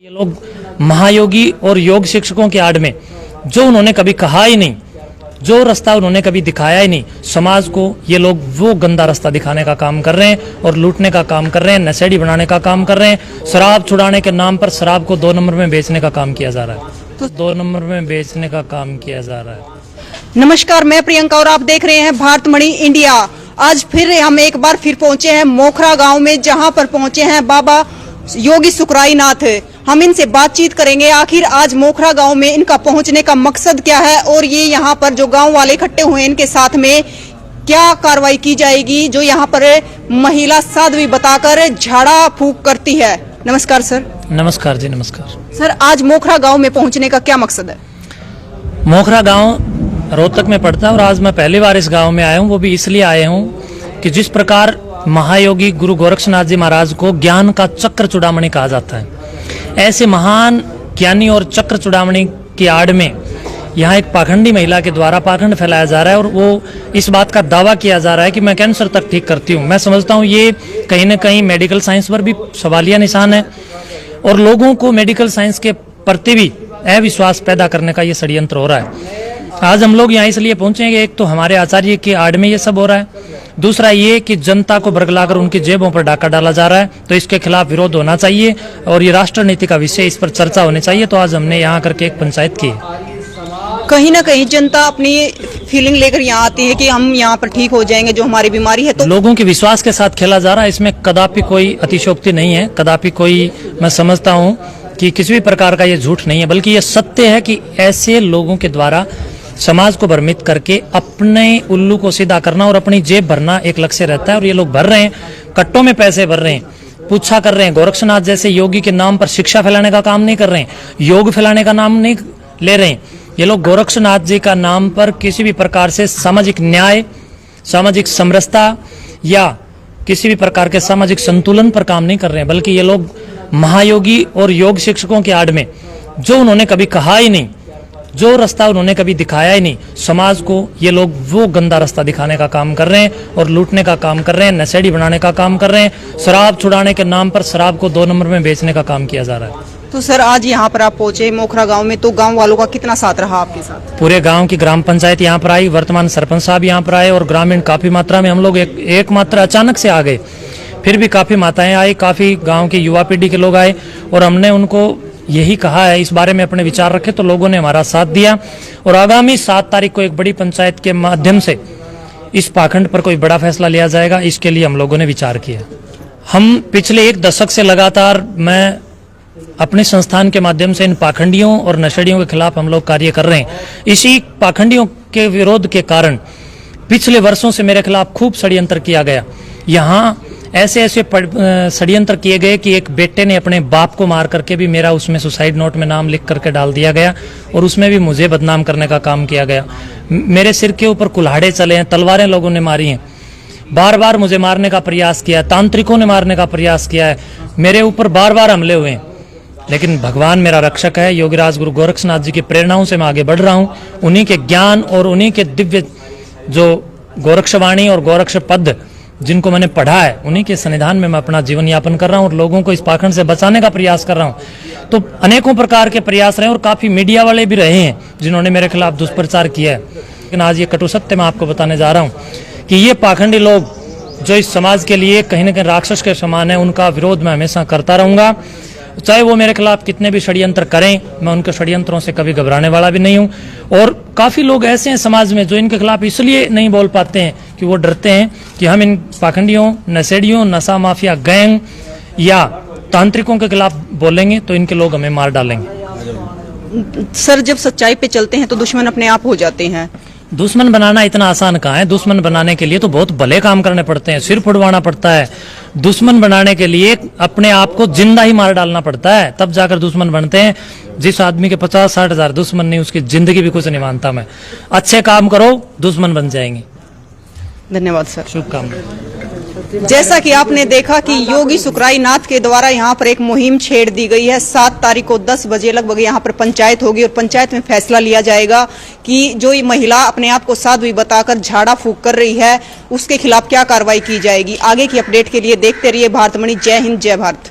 ये लोग महायोगी और योग शिक्षकों के आड़ में जो उन्होंने कभी कहा ही नहीं, जो रास्ता उन्होंने कभी दिखाया ही नहीं, समाज को ये लोग वो गंदा रास्ता दिखाने का काम कर रहे हैं और लूटने का काम कर रहे हैं, नशेड़ी बनाने का काम कर रहे हैं। शराब छुड़ाने के नाम पर शराब को 2 नंबर में बेचने का काम किया जा रहा है, तो 2 नंबर में बेचने का काम किया जा रहा है। नमस्कार, मैं प्रियंका और आप देख रहे हैं भारतमणि इंडिया। आज फिर हम एक बार फिर पहुंचे हैं मोखरा गांव में, जहां पर पहुंचे हैं बाबा योगी सुखराई नाथ। हम इनसे बातचीत करेंगे आखिर आज मोखरा गांव में इनका पहुंचने का मकसद क्या है और ये यहाँ पर जो गांव वाले इकट्ठे हुए हैं इनके साथ में क्या कार्रवाई की जाएगी, जो यहाँ पर महिला साध्वी बताकर झाड़ा फूंक करती है। नमस्कार सर। नमस्कार जी, नमस्कार सर। आज मोखरा गांव में पहुंचने का क्या मकसद है? मोखरा गांव रोहतक में पड़ता है और आज मैं पहली बार इस गांव में आया हूं। वो भी इसलिए आया हूं कि जिस प्रकार महायोगी गुरु गोरक्षनाथ जी महाराज को ज्ञान का चक्र चूड़ामणि कहा जाता है, ऐसे महान ज्ञानी और चक्र चूड़ामणि की आड़ में यहाँ एक पाखंडी महिला के द्वारा पाखंड फैलाया जा रहा है और वो इस बात का दावा किया जा रहा है कि मैं कैंसर तक ठीक करती हूँ। मैं समझता हूँ ये कहीं न कहीं मेडिकल साइंस पर भी सवालिया निशान है और लोगों को मेडिकल साइंस के प्रति भी अविश्वास पैदा करने का ये षड्यंत्र हो रहा है। आज हम लोग यहाँ इसलिए पहुंचेंगे, एक तो हमारे आचार्य के आड़ में ये सब हो रहा है, दूसरा ये कि जनता को बरगलाकर उनकी जेबों पर डाका डाला जा रहा है, तो इसके खिलाफ विरोध होना चाहिए और ये राष्ट्र नीति का विषय, इस पर चर्चा होनी चाहिए। तो आज हमने यहाँ करके एक पंचायत की। कहीं ना कहीं जनता अपनी फीलिंग लेकर यहाँ आती है कि हम यहाँ पर ठीक हो जाएंगे, जो हमारी बीमारी है। तो लोगों के विश्वास के साथ खेला जा रहा है, इसमें कदापि कोई अतिशयोक्ति नहीं है, कदापि कोई, मैं समझता हूँ कि किसी भी प्रकार का ये झूठ नहीं है, बल्कि ये सत्य है कि ऐसे लोगों के द्वारा समाज को भ्रमित करके अपने उल्लू को सीधा करना और अपनी जेब भरना एक लक्ष्य रहता है। और ये लोग भर रहे हैं, कट्टों में पैसे भर रहे हैं, पूछा कर रहे हैं। गोरक्षनाथ जैसे योगी के नाम पर शिक्षा फैलाने का काम नहीं कर रहे हैं, योग फैलाने का नाम नहीं ले रहे हैं। ये लोग गोरक्षनाथ जी का नाम पर किसी भी प्रकार से सामाजिक न्याय, सामाजिक समरसता या किसी भी प्रकार के सामाजिक संतुलन पर काम नहीं कर रहे हैं, बल्कि ये लोग महायोगी और योग शिक्षकों के आड़ में जो उन्होंने कभी कहा ही नहीं, जो रास्ता उन्होंने कभी दिखाया ही नहीं, समाज को ये लोग वो गंदा रास्ता दिखाने का काम कर रहे हैं और लूटने का काम कर रहे हैं, नशेड़ी बनाने का काम कर रहे हैं। शराब छुड़ाने के नाम पर शराब को 2 नंबर में बेचने का काम किया जा रहा है। तो सर, आज यहाँ पर आप पहुंचे मोखरा गांव में, तो गांव वालों का कितना साथ रहा आपके साथ? पूरे गांव की ग्राम पंचायत यहाँ पर आई, वर्तमान सरपंच साहब यहाँ पर आए और ग्रामीण काफी मात्रा में, हम लोग एक मात्रा अचानक से आ गए, फिर भी काफी माताएं आई, काफी गाँव की युवा पीढ़ी के लोग आए और हमने उनको यही कहा है, इस बारे में अपने विचार रखे, तो लोगों ने हमारा साथ दिया और आगामी 7 तारीख को एक बड़ी पंचायत के माध्यम से इस पाखंड पर कोई बड़ा फैसला लिया जाएगा। इसके लिए हम लोगों ने विचार किया। हम पिछले 1 दशक से लगातार मैं अपने संस्थान के माध्यम से इन पाखंडियों और नशेड़ियों के खिलाफ हम लोग कार्य कर रहे हैं। इसी पाखंडियों के विरोध के कारण पिछले वर्षों से मेरे खिलाफ खूब षड्यंत्र किया गया। यहाँ ऐसे षड्यंत्र किए गए कि एक बेटे ने अपने बाप को मार करके भी मेरा उसमें सुसाइड नोट में नाम लिख करके डाल दिया गया और उसमें भी मुझे बदनाम करने का काम किया गया। मेरे सिर के ऊपर कुल्हाड़े चले हैं, तलवारें लोगों ने मारी हैं, बार बार मुझे मारने का प्रयास किया है, तांत्रिकों ने मारने का प्रयास किया है, मेरे ऊपर बार बार हमले हुए हैं। लेकिन भगवान मेरा रक्षक है, योगीराज गुरु गोरक्षनाथ जी की प्रेरणाओं से मैं आगे बढ़ रहा हूँ। उन्हीं के ज्ञान और उन्हीं के दिव्य जो गोरक्षवाणी और गोरक्ष पद जिनको मैंने पढ़ा है, उन्हीं के सन्निधान में मैं अपना जीवन यापन कर रहा हूँ और लोगों को इस पाखंड से बचाने का प्रयास कर रहा हूँ। तो अनेकों प्रकार के प्रयास रहे और काफी मीडिया वाले भी रहे हैं जिन्होंने मेरे खिलाफ दुष्प्रचार किया है। लेकिन आज ये कटु सत्य मैं आपको बताने जा रहा हूँ कि ये पाखंडी लोग जो इस समाज के लिए कहीं न कहीं राक्षस के समान है, उनका विरोध मैं हमेशा करता रहूंगा। चाहे वो मेरे खिलाफ कितने भी षड्यंत्र करें, मैं उनके षड्यंत्रों से कभी घबराने वाला भी नहीं हूं। और काफी लोग ऐसे हैं समाज में जो इनके खिलाफ इसलिए नहीं बोल पाते हैं कि वो डरते हैं कि हम इन पाखंडियों, नशेड़ियों, नशा माफिया गैंग या तांत्रिकों के खिलाफ बोलेंगे तो इनके लोग हमें मार डालेंगे। सर, जब सच्चाई पे चलते हैं तो दुश्मन अपने आप हो जाते हैं। दुश्मन बनाना इतना आसान कहाँ है? दुश्मन बनाने के लिए तो बहुत भले काम करने पड़ते हैं, सिर फुड़वाना पड़ता है। दुश्मन बनाने के लिए अपने आप को जिंदा ही मार डालना पड़ता है, तब जाकर दुश्मन बनते हैं। जिस आदमी के 50-60 हजार दुश्मन नहीं, उसकी जिंदगी भी कुछ नहीं मानता मैं। अच्छे काम करो, दुश्मन बन जाएंगे। धन्यवाद सर। शुभकामनाएं। जैसा कि आपने देखा कि योगी सुखराई नाथ के द्वारा यहाँ पर एक मुहिम छेड़ दी गई है। 7 तारीख को 10 बजे लगभग यहाँ पर पंचायत होगी और पंचायत में फैसला लिया जाएगा कि जो ये महिला अपने आप को साध्वी बताकर झाड़ा फूंक कर रही है उसके खिलाफ क्या कार्रवाई की जाएगी। आगे की अपडेट के लिए देखते रहिए भारतमणि। जय हिंद, जय भारत।